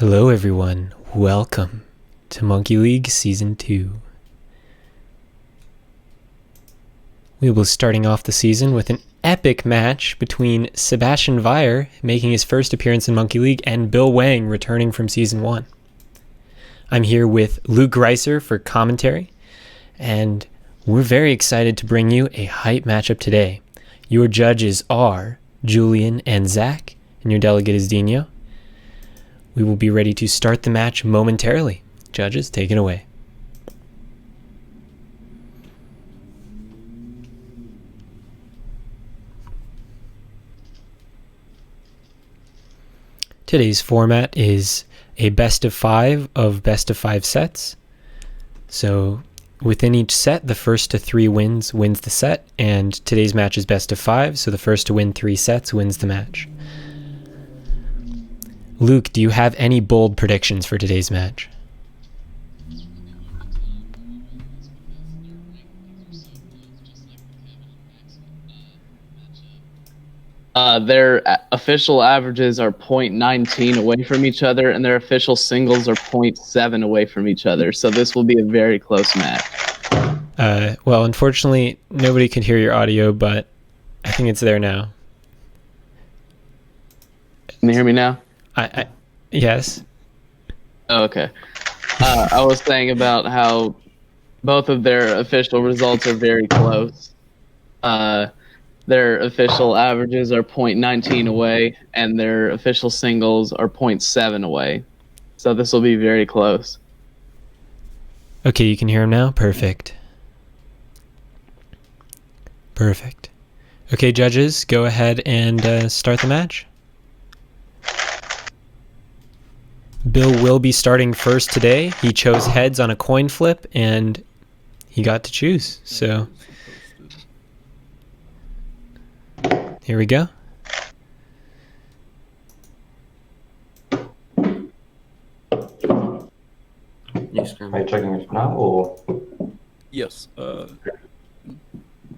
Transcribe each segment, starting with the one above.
Hello everyone, welcome to Monkey League Season 2. We will be starting off the season with an epic match between Sebastian Weyer, making his first appearance in Monkey League, and Bill Wang, returning from Season 1. I'm here with Luke Greiser for commentary, and we're very excited to bring you a hype matchup today. Your judges are Julian and Zach, and your delegate is Dino. We will be ready to start the match momentarily. Judges, take it away. Today's format is a best of 5 sets. So within each set, the first to 3 wins the set, and today's match is best of 5, so the first to win 3 sets wins the match. Luke, do you have any bold predictions for today's match? Their official averages are .19 away from each other, and their official singles are .7 away from each other. So this will be a very close match. Well, unfortunately, nobody could hear your audio, but I think it's there now. Can you hear me now? Yes. Oh, okay. I was saying about how both of their official results are very close. Their official averages are .19 away, and their official singles are .7 away. So this will be very close. Okay, you can hear him now? Perfect. Perfect. Okay, judges, go ahead and start the match. Bill will be starting first today. He chose heads on a coin flip, and he got to choose. So here we go. Are you checking it now, or? Yes. Pull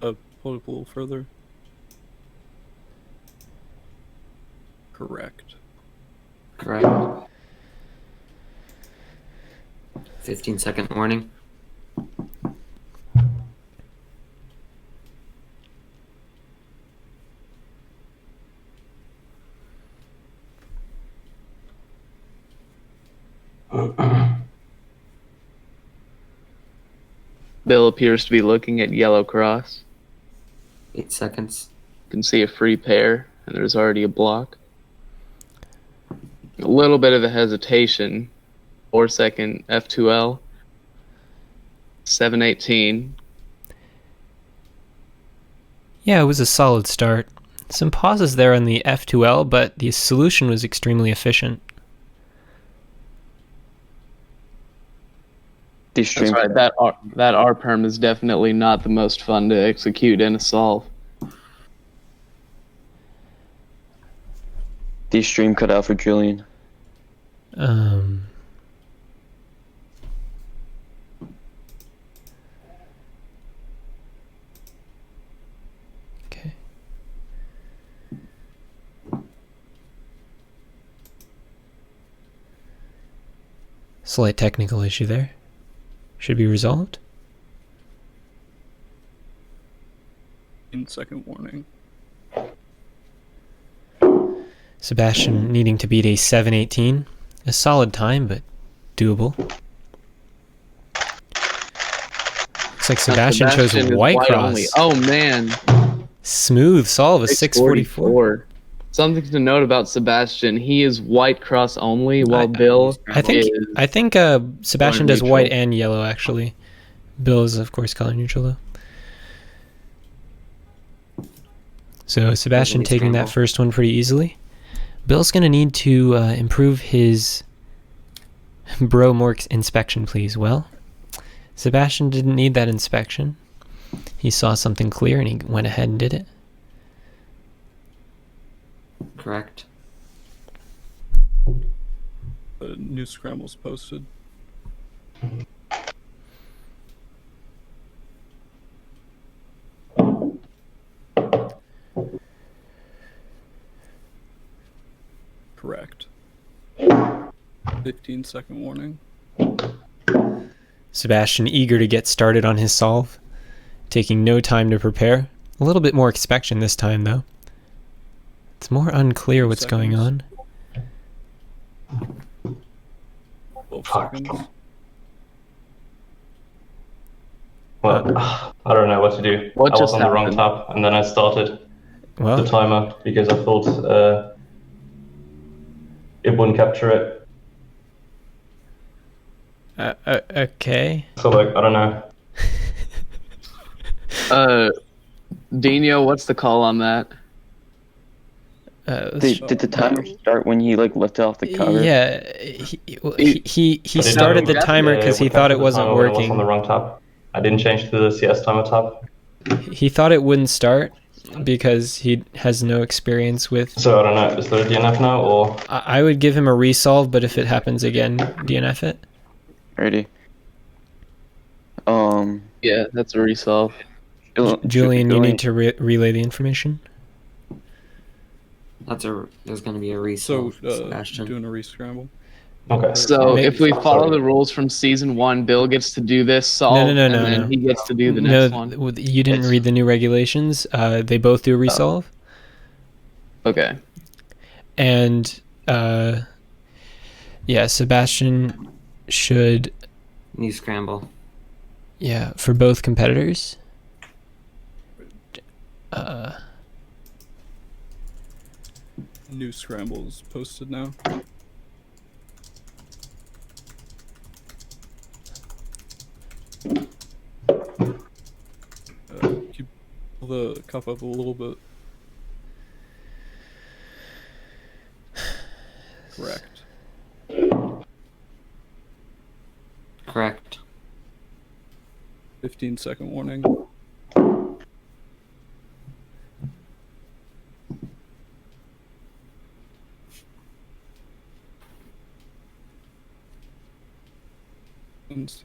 it a little further. Correct. 15-second warning. Bill appears to be looking at yellow cross. 8 seconds. You can see a free pair, and there's already a block. A little bit of a hesitation. 4-second F2L. 7:18. Yeah, it was a solid start. Some pauses there on the F2L, but the solution was extremely efficient. That's right. That R perm is definitely not the most fun to execute in a solve. The stream cut out for Julian. Okay. Slight technical issue there. Should be resolved. 15-second warning. Sebastian needing to beat a 7:18. A solid time, but doable. Looks like Sebastian chose is white cross. only. Oh man, Smooth solve, a 644. Something to note about Sebastian: he is white cross only, while Bill I think Sebastian does neutral. white and yellow, actually. Bill is, of course, color neutral, though. So Sebastian Really taking that scramble. first one pretty easily. Bill's going to need to improve his Mork inspection, please. Well, Sebastian didn't need that inspection. He saw something clear and he went ahead and did it. Correct. New scrambles posted. Correct. 15-second warning. Sebastian eager to get started on his solve, taking no time to prepare. A little bit more expectation this time, though. It's more unclear 2 what's going on. seconds. 12 Fuck. seconds. Well, I don't know what to do. What I was just on the wrong happened? tab, and then I started the Well, timer because I thought it wouldn't capture it. okay. So like, I don't know. Dino, what's the call on that? Did the timer start when he like lifted off the cover? Yeah, he But it started the never- timer because he would thought capture it the wasn't timer when I was on the working. wrong tab. I didn't change to the CS timer tab. He thought it wouldn't start because he has no experience with. So I don't know. Is there a DNF now or? I would give him a resolve, but if it happens again, DNF it. Ready. Yeah, that's a resolve. Julian, you need to relay the information. There's gonna be a So, resolve, Sebastian. doing a rescramble. Okay. So Maybe- if we follow Sorry. the rules from season 1, Bill gets to do this solve, No, and then he gets to do the next one. You didn't It's- read the new regulations. They both do a resolve. Okay. And yeah, Sebastian should, New scramble. yeah, for both competitors. New scrambles posted now. Keep the cup up a little bit. Correct. Correct. 15-second warning. Seconds.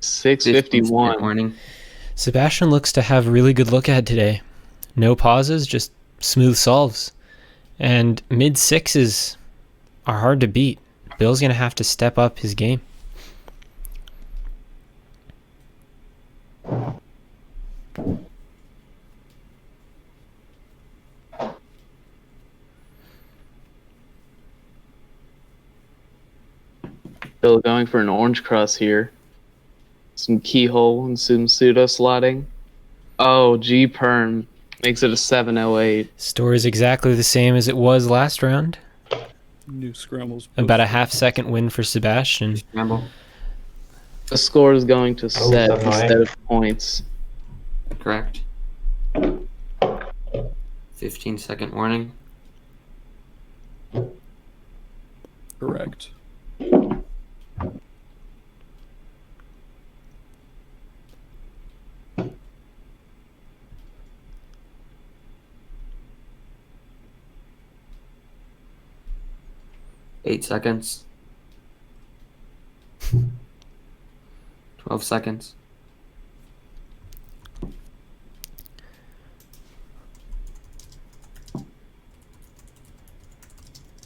Six 15-second 51. warning. Sebastian looks to have really good look ahead today. No pauses, just smooth solves. And mid sixes are hard to beat. Bill's going to have to step up his game. Bill going for an orange cross here. Some keyhole and some pseudo slotting. Oh, G perm makes it a 708. Score is exactly the same as it was last round. New scrambles. About a posted. half-second win for Sebastian. Scramble. The score is going to set 708. instead of points. Correct. 15-second warning. Correct. Eight seconds. 12 seconds.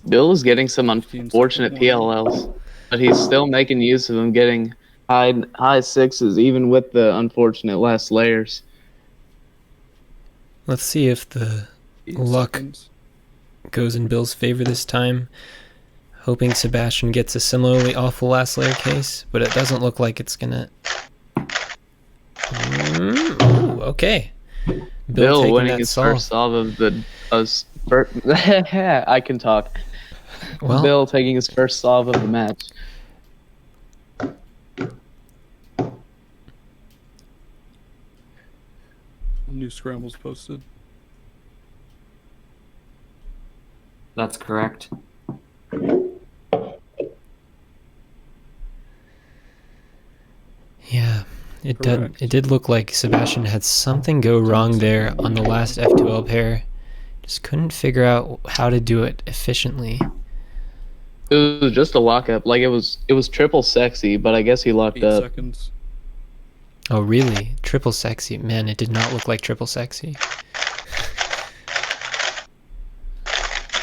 Bill is getting some unfortunate 15-second PLLs, but he's still making use of them, getting high sixes, even with the unfortunate last layers. Let's see if the 8 Luck. seconds. goes in Bill's favor this time. Hoping Sebastian gets a similarly awful last layer case, but it doesn't look like it's gonna. Ooh, okay. Bill taking winning that his solve. first solve of the. I can talk. Well, Bill taking his first solve of the match. New scrambles posted. That's correct. yeah, Correct. it did look like Sebastian had something go wrong there on the last F2L pair. Just couldn't figure out how to do it efficiently. It was just a lockup. Like it was triple sexy, but I guess he locked 8 up. seconds. Oh, really? Triple sexy. Man, it did not look like triple sexy.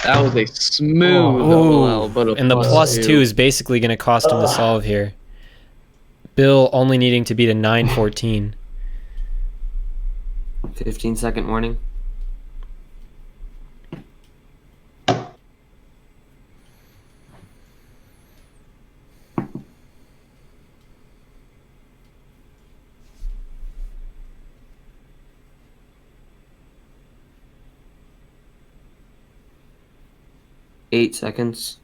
That was a smooth Ooh, OL, but a and the plus 2 is basically going to cost him the solve here. Bill only needing to beat a 9-14. 15-second warning. Eight seconds.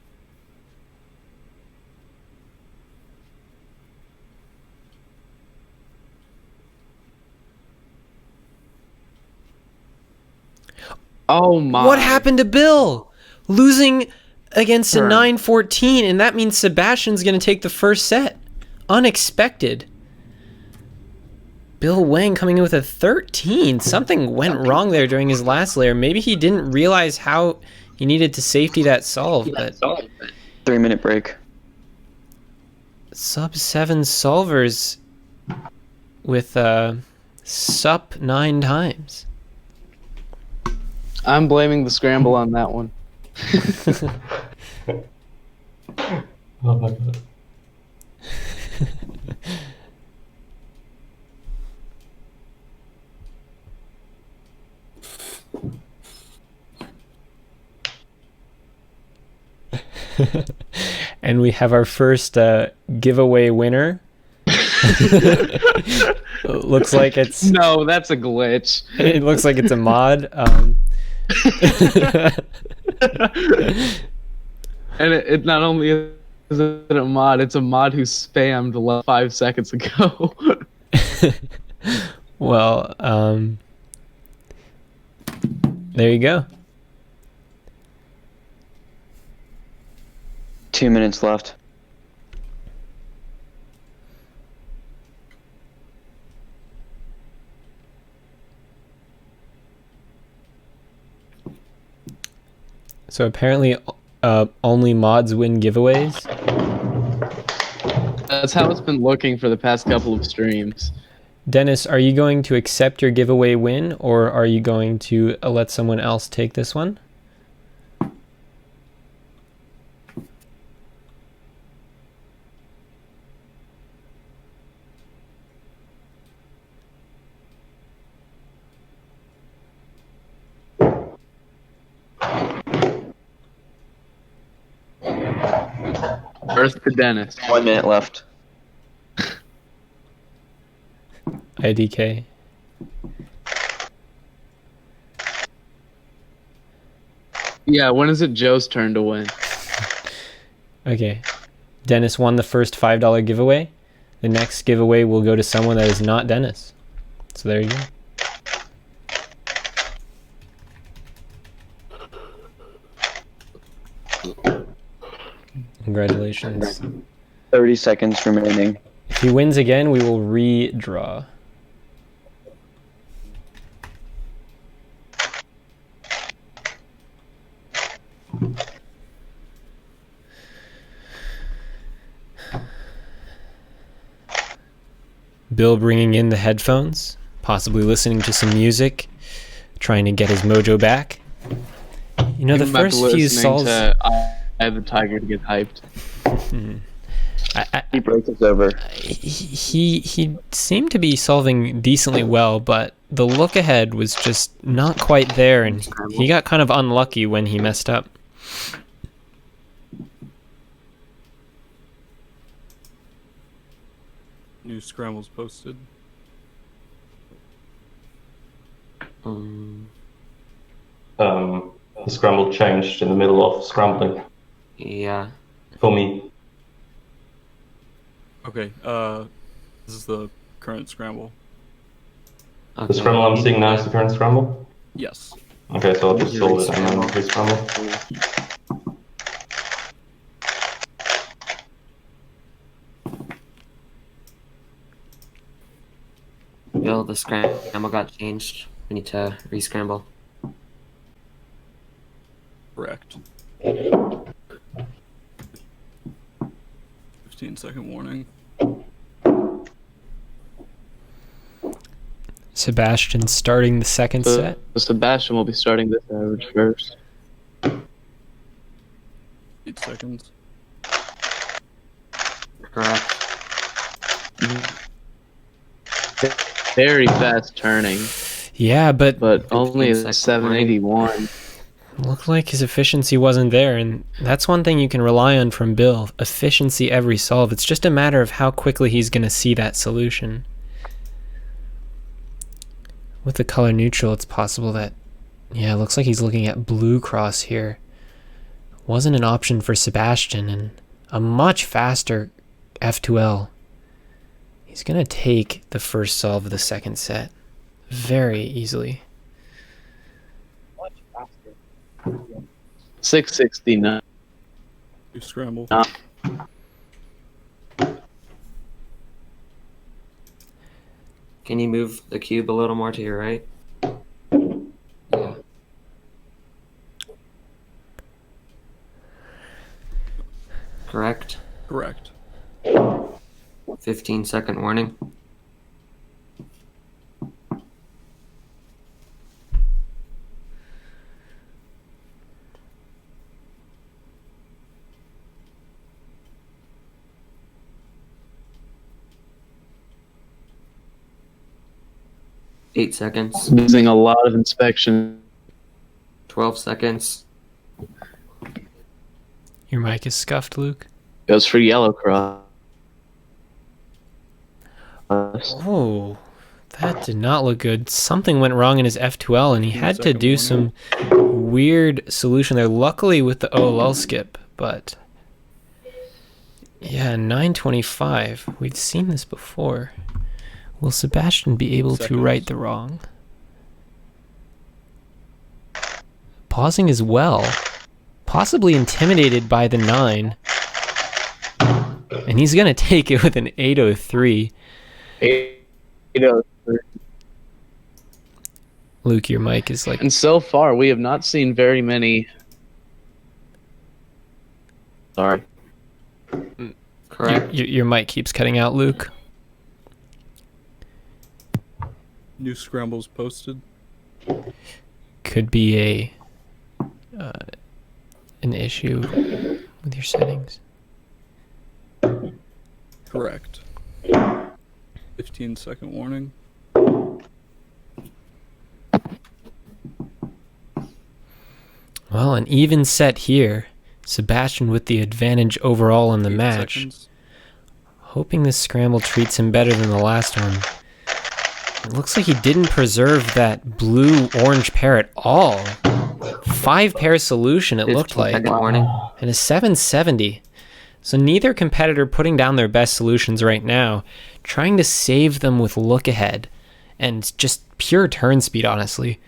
Oh my. What happened to Bill? Losing against a Turn. 9-14, and that means Sebastian's going to take the first set. Unexpected. Bill Wang coming in with a 13. Something went wrong there during his last layer. Maybe he didn't realize how he needed to safety that solve, but 3-minute break. sub 7 solvers with sup 9 times. I'm blaming the scramble on that one. Oh my god. And we have our first giveaway winner. Looks like it's No, that's a glitch. it looks like it's a mod. And it not only is it a mod, it's a mod who spammed 5 seconds ago. Well, there you go. 2 minutes left. So apparently, only mods win giveaways. That's how it's been looking for the past couple of streams. Dennis, are you going to accept your giveaway win, or are you going to let someone else take this one? Earth to Dennis. 1 minute left. IDK. Yeah, when is it Joe's turn to win? Okay. Dennis won the first $5 giveaway. The next giveaway will go to someone that is not Dennis. So there you go. Congratulations. 30 seconds remaining. If he wins again, we will redraw. Bill bringing in the headphones, possibly listening to some music, trying to get his mojo back. You know, the I'm about to first few listening solves... to I Have the Tiger to get hyped. He breaks us over. He seemed to be solving decently well, but the look ahead was just not quite there, and he got kind of unlucky when he messed up. New scrambles posted. The scramble changed in the middle of scrambling Yeah. for me. Okay, this is the current scramble. Okay. The scramble I'm seeing now is the current scramble. Yes. Okay, so I'll just You solve it and then re-scramble. re-scramble. Bill, the scramble got changed. We need to re-scramble. Correct. 15-second warning. Sebastian starting the second set. So Sebastian will be starting this average first. 8 seconds. Correct. Very fast turning, Yeah, but but only a 15-second 781. looked like his efficiency wasn't there, and that's one thing you can rely on from Bill. Efficiency every solve. It's just a matter of how quickly he's going to see that solution. With the color neutral, it's possible that, yeah, it looks like he's looking at blue cross here. Wasn't an option for Sebastian, and a much faster F2L. He's going to take the first solve of the second set very easily. 669. You scramble. Can you move the cube a little more to your right? Yeah. Correct. Correct. 15-second warning. Eight seconds. Losing a lot of inspection. 12 seconds. Your mic is scuffed, Luke. Goes for yellow cross. Oh, that did not look good. Something went wrong in his F2L, and he had to do some weird solution there. Luckily with the OLL skip, but yeah, 925. We've seen this before. Will Sebastian be able to right the wrong? Pausing as well. Possibly intimidated by the 9. And he's going to take it with an 803. 803. Luke, your mic is like... And so far, we have not seen very many. Sorry. Correct. Your mic keeps cutting out, Luke. New scrambles posted. Could be an issue with your settings. Correct. 15-second warning. Well, an even set here. Sebastian with the advantage overall in the 8 match. seconds. Hoping this scramble treats him better than the last one. It looks like he didn't preserve that blue-orange pair at all. 5-pair solution, it looked like. 15-second warning. And a 770. So neither competitor putting down their best solutions right now, trying to save them with look ahead and just pure turn speed, honestly.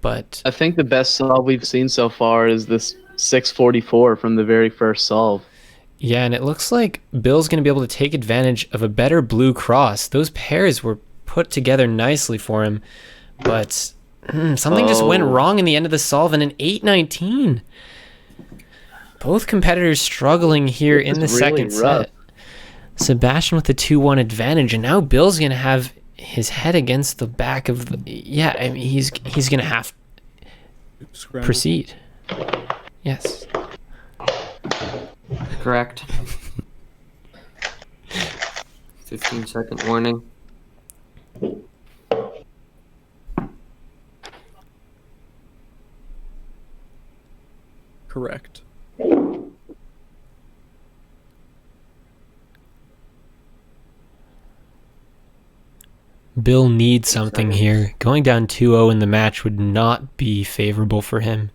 But I think the best solve we've seen so far is this 644 from the very first solve. yeah, and it looks like Bill's going to be able to take advantage of a better blue cross. Those pairs were put together nicely for him, but something just went wrong in the end of the solve, and an 819. Both competitors struggling here in the It's really second rough. set. Sebastian with the 2-1 advantage, and now Bill's going to have his head against the back of the... Yeah, I mean, he's going to have to Scramble. proceed. Yes. Correct. 15-second warning. Correct. Bill needs something here. Going down 2-0 in the match would not be favorable for him.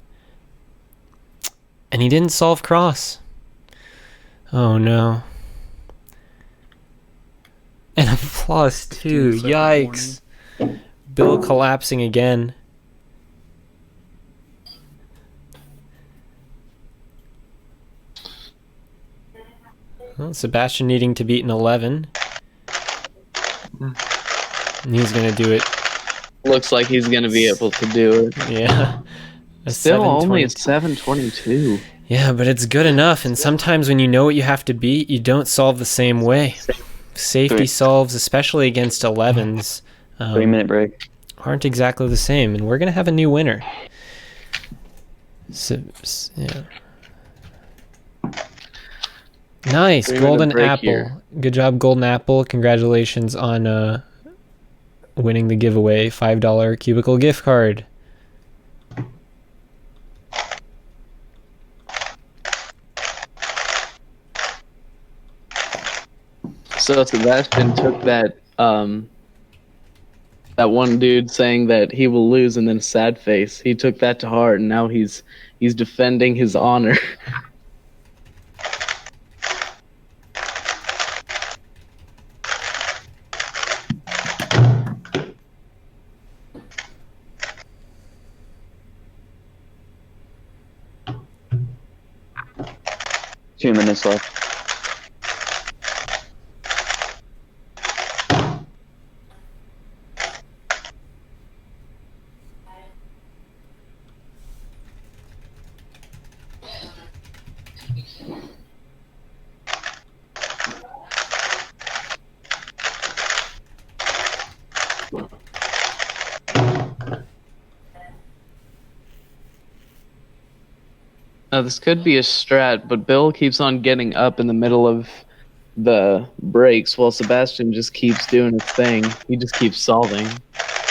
And he didn't solve cross. Oh no. And a plus 2. 15-second Yikes. Bill collapsing again. Well, Sebastian needing to beat an 11. And he's going to do it. Looks like he's going to be able to do it. Yeah. A Still only a 720. 722. Yeah, but it's good enough. And sometimes when you know what you have to beat, you don't solve the same way. Safety solves, especially against 11s, 3-minute break. aren't exactly the same, and we're gonna have a new winner. So, yeah. Nice, 3-minute Golden break Apple. here. Good job, Golden Apple. Congratulations on winning the giveaway $5 Cubicle gift card. So Sebastian took that that one dude saying that he will lose and then sad face. He took that to heart, and now he's defending his honor. Two minutes left. Now this could be a strat, but Bill keeps on getting up in the middle of the breaks while Sebastian just keeps doing his thing. He just keeps solving.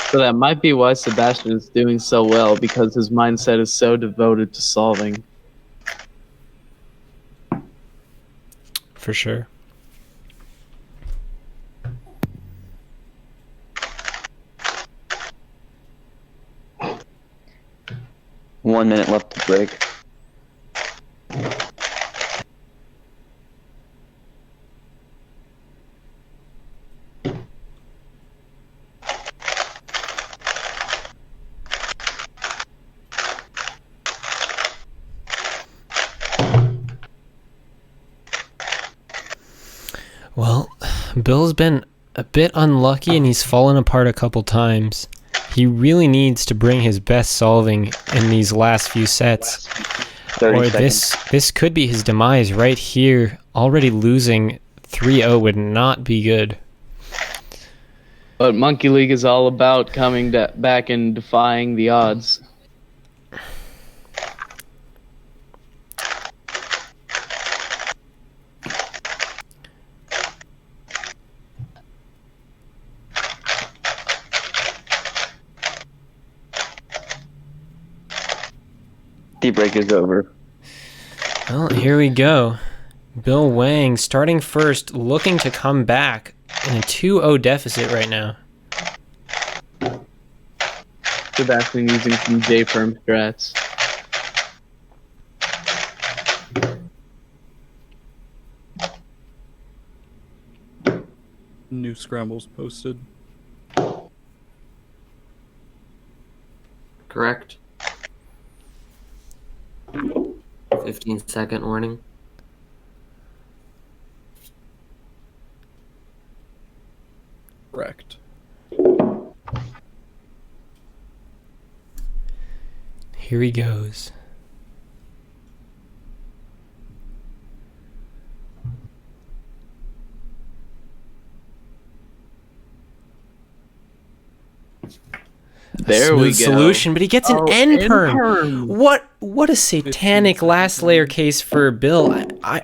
So that might be why Sebastian is doing so well, because his mindset is so devoted to solving. For sure. One minute left to break. Well, Bill's been a bit unlucky and he's fallen apart a couple times. He really needs to bring his best solving in these last few sets. 30 Or seconds. this could be his demise right here. Already losing 3-0 would not be good. But Monkey League is all about coming back and defying the odds. The break is over. Well, here we go. Bill Wang starting first, looking to come back in a 2-0 deficit right now. Sebastian using some J-firm strats. New scrambles posted. Correct. 15-second warning. Correct. Here he goes. There we Smooth go. solution, but he gets an Oh, end perm. N-perm. What a satanic last layer case for Bill. I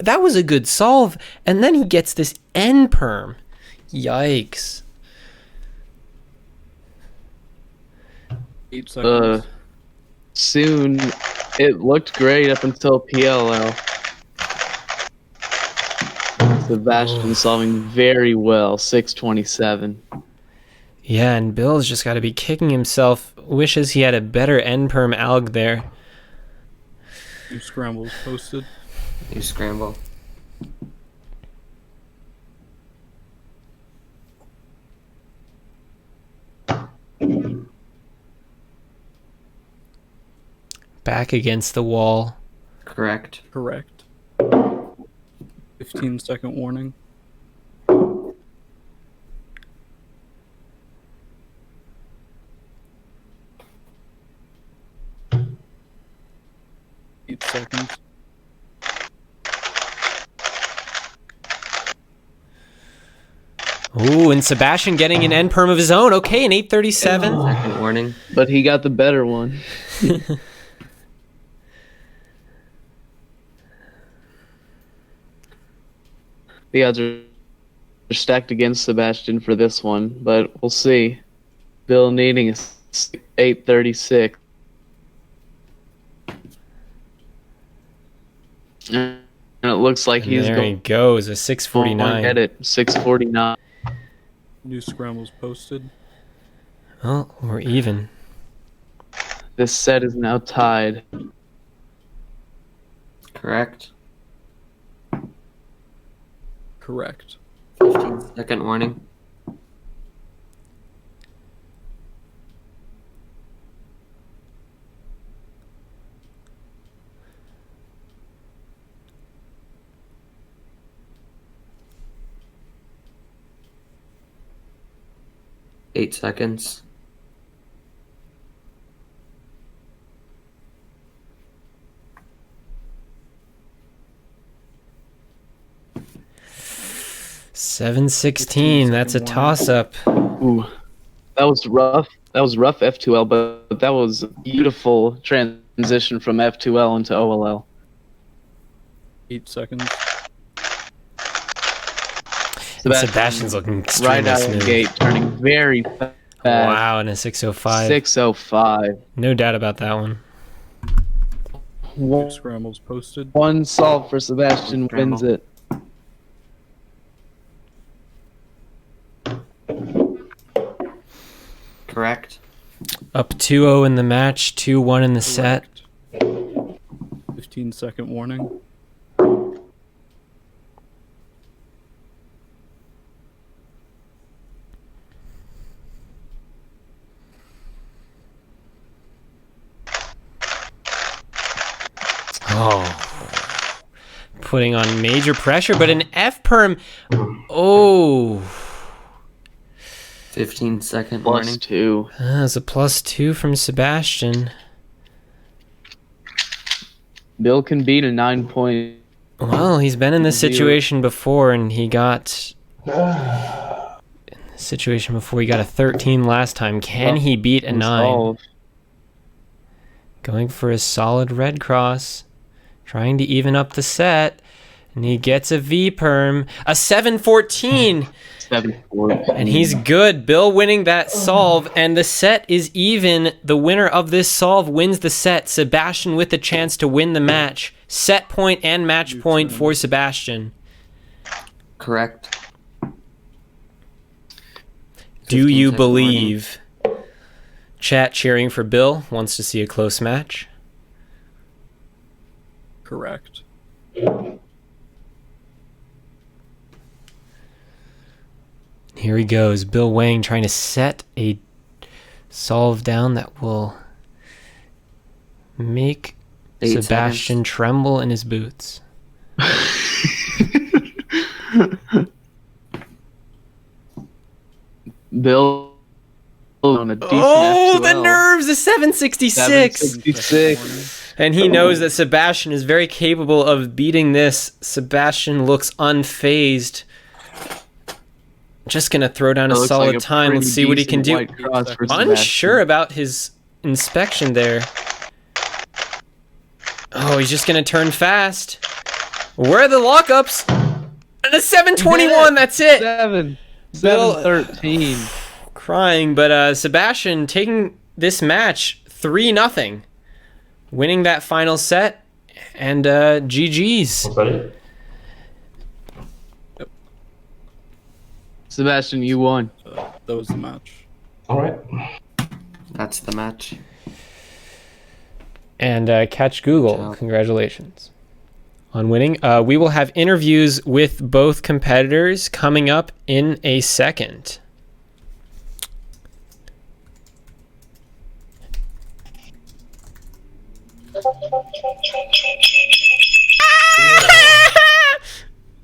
that was a good solve, and then he gets this end perm. Yikes. 8 seconds. Soon, it looked great up until PLL. Sebastian solving very well, 627. Yeah, and Bill's just got to be kicking himself. Wishes he had a better end perm alg there. New scrambles posted. New scramble. Back against the wall. Correct. Correct. 15-second warning. Eight seconds. Ooh, and Sebastian getting an end perm of his own. Okay, an 837. Second warning. But he got the better one. The odds are stacked against Sebastian for this one, but we'll see. Bill needing a 836. And it looks like And he's there he going goes, a to 649. get it. 649. New scrambles posted. Well, we're even. This set is now tied. Correct. Correct. 15-second warning. Eight seconds. Seven 16. That's a toss-up. Ooh, that was rough. That was rough F2L, but that was a beautiful transition from F2L into OLL. 8 seconds. And Sebastian's looking extremely right out of smooth. the gate, turning very fast. Wow, and a 605. 605. No doubt about that one. New scrambles posted. One solve for Sebastian wins it. Correct. Up 2-0 in the match, 2-1 in the set. 15-second warning. Oh. Putting on major pressure, but an F perm. Oh. 15-second warning. +2. That's a +2 from Sebastian. Bill can beat a 9-point. Well, he's been in this situation before, and he got... In this situation before, he got a 13 last time. Can he beat a 9? solve. Going for a solid red cross. Trying to even up the set. And he gets a V perm. A 7-14. 7-4. And he's good. Bill winning that solve. And the set is even. The winner of this solve wins the set. Sebastian with the chance to win the match. Set point and match point for Sebastian. Correct. Do you 15-second believe? Chat cheering for Bill. Wants to see a close match. Correct. Here he goes. Bill Wang trying to set a solve down that will make 8 Sebastian seconds. tremble in his boots. Bill on a decent Oh, the F2L. nerves! A 766! 766. And he knows that Sebastian is very capable of beating this. Sebastian looks unfazed. Just gonna throw down That a looks solid like a time. Let's pretty see what he can decent do. white cross for Sebastian. Unsure about his inspection there. Oh, he's just gonna turn fast. Where are the lockups? And a 721, that's it! 7. Bill- 7-13. Crying, but Sebastian taking this match 3-0. Winning that final set, and GG's. What's that? Sebastian, you won. That was the match. All right. That's the match. And Catch Google, Ciao. congratulations on winning. We will have interviews with both competitors coming up in a second.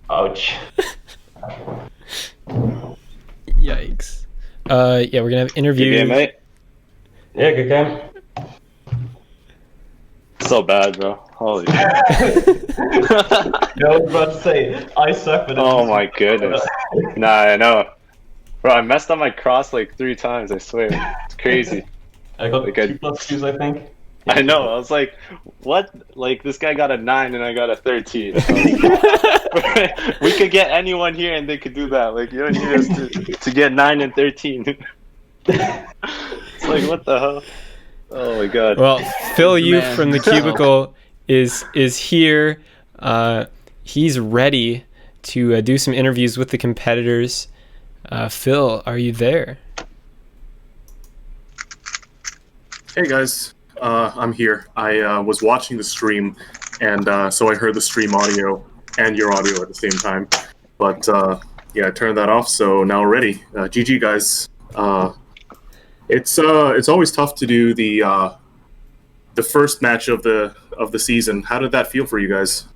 Ouch. Yikes. Yeah, we're gonna have interviews. Good game, mate. Yeah, good game. So bad, bro. Holy shit. Yeah, I was about to say, I suck, but Oh my goodness. Nah, I know. Bro, I messed up my cross like 3 times, I swear. It's crazy. I got Like 2+2s, I think. I know, I was like, what? Like, this guy got a 9 and I got a 13. We could get anyone here and they could do that. Like, you don't need us to get 9 and 13. It's like, what the hell? Oh my god. Well, Phil, you Man. from the cubicle is here. He's ready to do some interviews with the competitors. Phil, are you there? Hey guys, I'm here. I was watching the stream, and so I heard the stream audio and your audio at the same time. But yeah, I turned that off, so now we're ready. GG guys. It's always tough to do the first match of the season. How did that feel for you guys?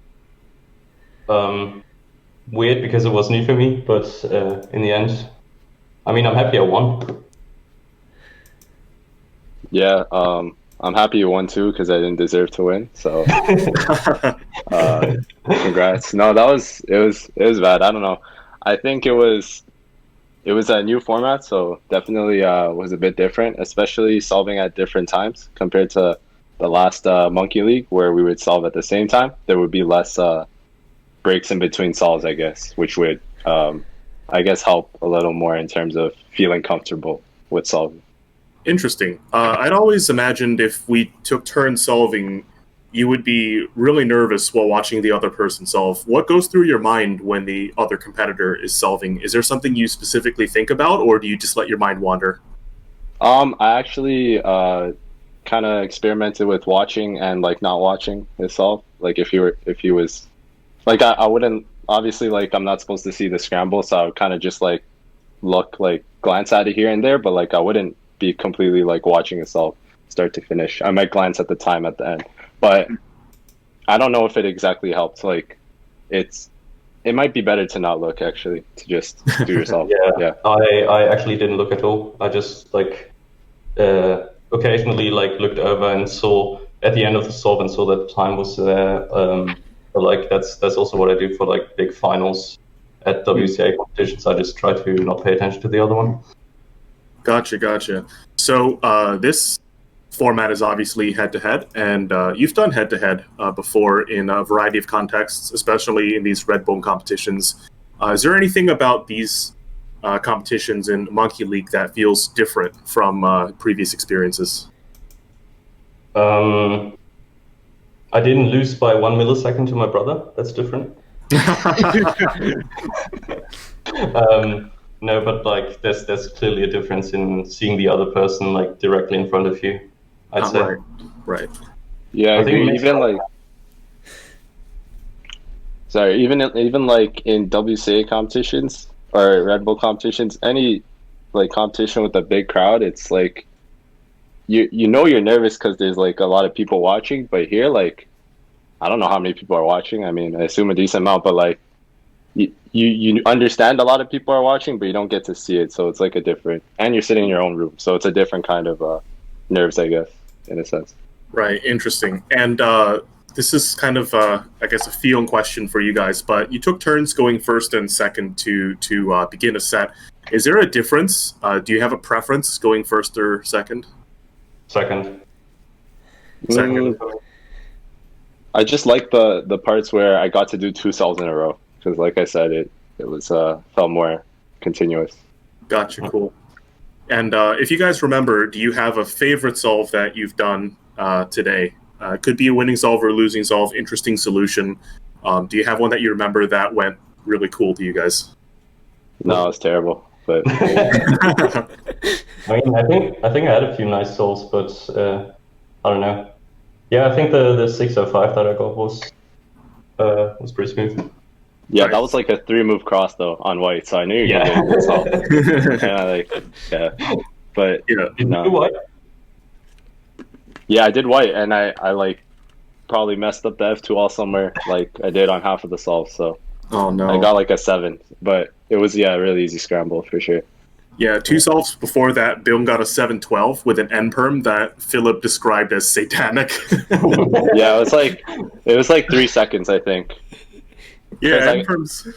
Weird because it was new for me, but in the end, I mean, I'm happy I won. Yeah, I'm happy you won too because I didn't deserve to win. So, congrats. No, it was bad. I don't know. I think it was a new format, so definitely was a bit different, especially solving at different times compared to the last Monkey League where we would solve at the same time. There would be less breaks in between solves, I guess, which would I guess help a little more in terms of feeling comfortable with solving. Interesting. I'd always imagined if we took turns solving, you would be really nervous while watching the other person solve. What goes through your mind when the other competitor is solving? Is there something you specifically think about, or do you just let your mind wander? I actually kind of experimented with watching and like not watching his solve. Like if he was like I wouldn't obviously like I'm not supposed to see the scramble, so I would kind of just like glance at it here and there, but like I wouldn't be completely like watching a solve start to finish. I might glance at the time at the end, but I don't know if it exactly helped. Like it might be better to not look actually, to just do yourself. Yeah. I actually didn't look at all. I just like occasionally like looked over and saw at the end of the solve and saw that the time was there. But like that's also what I do for like big finals at WCA competitions. I just try to not pay attention to the other one. Gotcha. So this format is obviously head-to-head, and you've done head-to-head before in a variety of contexts, especially in these Red Bone competitions. Is there anything about these competitions in Monkey League that feels different from previous experiences? I didn't lose by 1 millisecond to my brother. That's different. No, but like there's clearly a difference in seeing the other person like directly in front of you. I'd say. Right. Yeah, I think agree. Even like, sorry, even like in WCA competitions or Red Bull competitions, any like competition with a big crowd, it's like you know you're nervous because there's like a lot of people watching. But here, like, I don't know how many people are watching. I mean, I assume a decent amount, but like. You understand a lot of people are watching, but you don't get to see it, so it's like a different. And you're sitting in your own room, so it's a different kind of nerves, I guess, in a sense. Right. Interesting. And this is kind of, I guess, a feeling question for you guys. But you took turns going first and second to begin a set. Is there a difference? Do you have a preference going first or second? Second. I just like the parts where I got to do 2 solves in a row. Because, like I said, it was felt more continuous. Gotcha, cool. And if you guys remember, do you have a favorite solve that you've done today? It could be a winning solve or a losing solve, interesting solution. Do you have one that you remember that went really cool to you guys? No, it's terrible. But I mean, I think I had a few nice solves, but I don't know. Yeah, I think the 605 that I got was pretty smooth. Yeah, that was like a 3-move cross though on white, so I knew you were gonna get it. And I but Did you no. do white? Yeah, I did white, and I like probably messed up the F2 all somewhere, like I did on half of the solve. So Oh no! I got like a 7, but it was a really easy scramble for sure. Yeah, 2 solves before that, Bill got a 712 with an N perm that Philip described as satanic. Yeah, it was like 3 seconds, I think. Yeah, Because N perms.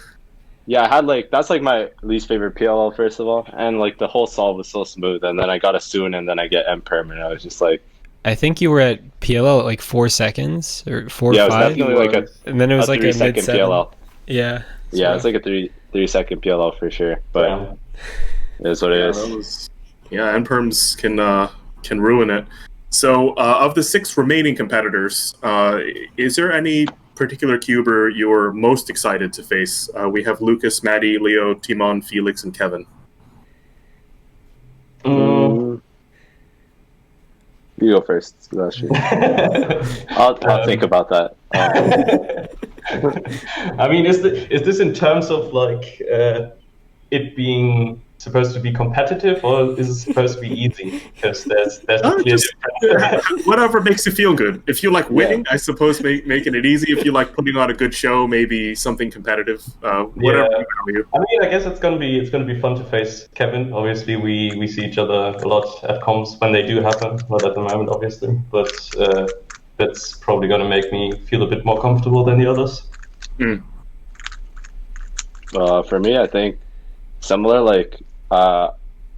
yeah, I had like that's like my least favorite PLL first of all, and like the whole solve was so smooth, and then I got a Soon, and then I get M permanent. I was just like, I think you were at PLL at like 4 seconds or 4 yeah, or it was 5, definitely like and then it was like a 3 second mid 7. PLL. Yeah. Yeah, it's like a 3 second PLL for sure, but Yeah. it is what it Yeah, is. that was, yeah, and perms can ruin it. So, of the 6 remaining competitors, is there any particular cuber you're most excited to face? We have Lucas, Maddie, Leo, Timon, Felix, and Kevin. You go first, Sebastian. I'll think about that. I mean, is this in terms of like it being supposed to be competitive, or is it supposed to be easy? Because there's a clear difference. Whatever makes you feel good. If you like winning, I suppose making it easy. If you like putting on a good show, maybe something competitive. Whatever you value. I mean, I guess it's gonna be fun to face Kevin. Obviously, we see each other a lot at comms when they do happen. Not at the moment, obviously, but that's probably gonna make me feel a bit more comfortable than the others. For me, I think similar. Like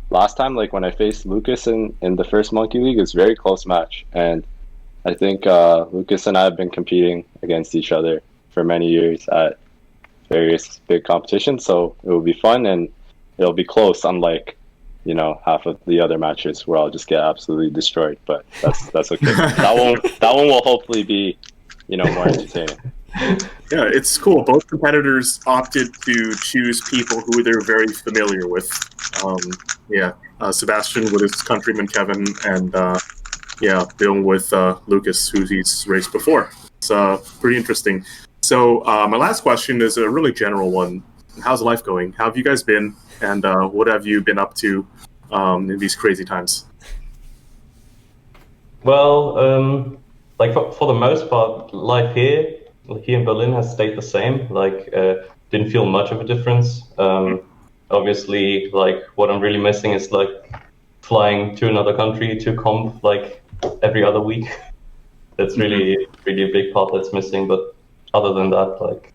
last time, like when I faced Lucas in the first Monkey League, it's a very close match, and I think Lucas and I have been competing against each other for many years at various big competitions. So it will be fun and it'll be close, unlike half of the other matches where I'll just get absolutely destroyed. But that's okay. that one will hopefully be more entertaining. Yeah, it's cool. Both competitors opted to choose people who they're very familiar with. Sebastian with his countryman Kevin, and Bill with Lucas, who he's raced before. It's pretty interesting. So my last question is a really general one. How's life going? How have you guys been? And what have you been up to in these crazy times? Well, like for the most part, life here in Berlin has stayed the same. Like, didn't feel much of a difference. Obviously, like what I'm really missing is like flying to another country to comp like every other week. That's really a big part that's missing. But other than that, like,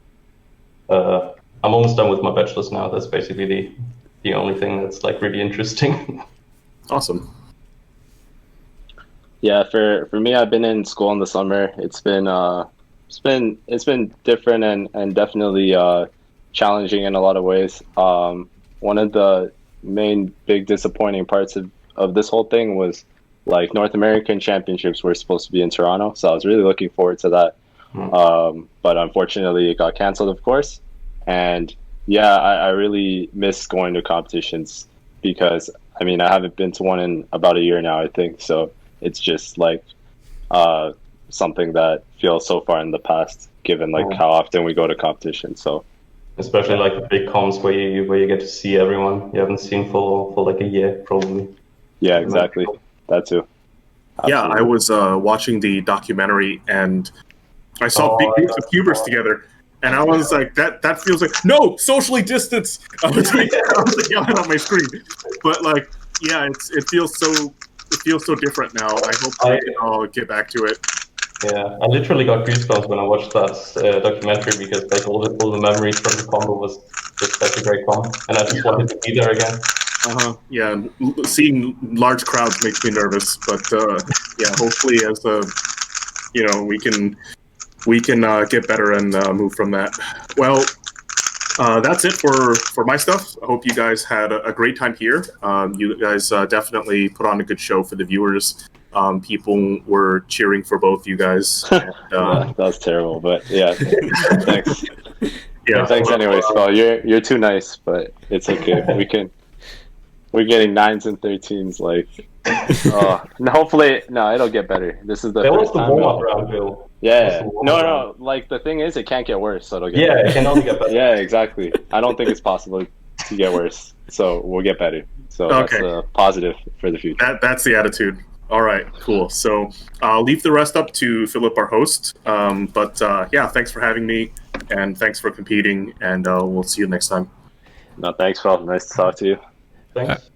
I'm almost done with my bachelor's now. That's basically the only thing that's like really interesting. Awesome. Yeah, for me, I've been in school in the summer. It's been different and definitely challenging in a lot of ways. One of the main big disappointing parts of this whole thing was like North American Championships were supposed to be in Toronto, so I was really looking forward to that. But unfortunately, it got canceled, of course. And yeah, I really miss going to competitions because I mean I haven't been to one in about a year now, I think. So it's just like something that feels so far in the past, given like how often we go to competition. So especially like the big comps where you get to see everyone you haven't seen for like a year probably. Yeah, exactly. That too. Absolutely. Yeah, I was watching the documentary and I saw big groups of cubers together, and I was like, that feels like no socially distance. I was like yelling on my screen, but like yeah, it feels so different now. I hope we can all get back to it. Yeah, I literally got goosebumps when I watched that documentary because like all the memories from the combo was just such a great combo, and I just wanted to be there again. Yeah, seeing large crowds makes me nervous, but yeah, hopefully as we can get better and move from that. Well, that's it for my stuff. I hope you guys had a great time here. You guys definitely put on a good show for the viewers. People were cheering for both you guys. And, that was terrible, but yeah, thanks. Yeah, thanks anyways, Paul. You're too nice, but it's okay. We're getting 9s and 13s. Like, hopefully, it'll get better. This is the first time. Warm-up round, Bill. Yeah, no. Like the thing is, it can't get worse. So it'll get better. It can only get better. Yeah, exactly. I don't think it's possible to get worse. So we'll get better. So that's a positive for the future. That's the attitude. All right, cool. So I'll leave the rest up to Philip, our host. But yeah, thanks for having me, and thanks for competing, and we'll see you next time. No, thanks, Phil. Nice to talk to you. Thanks.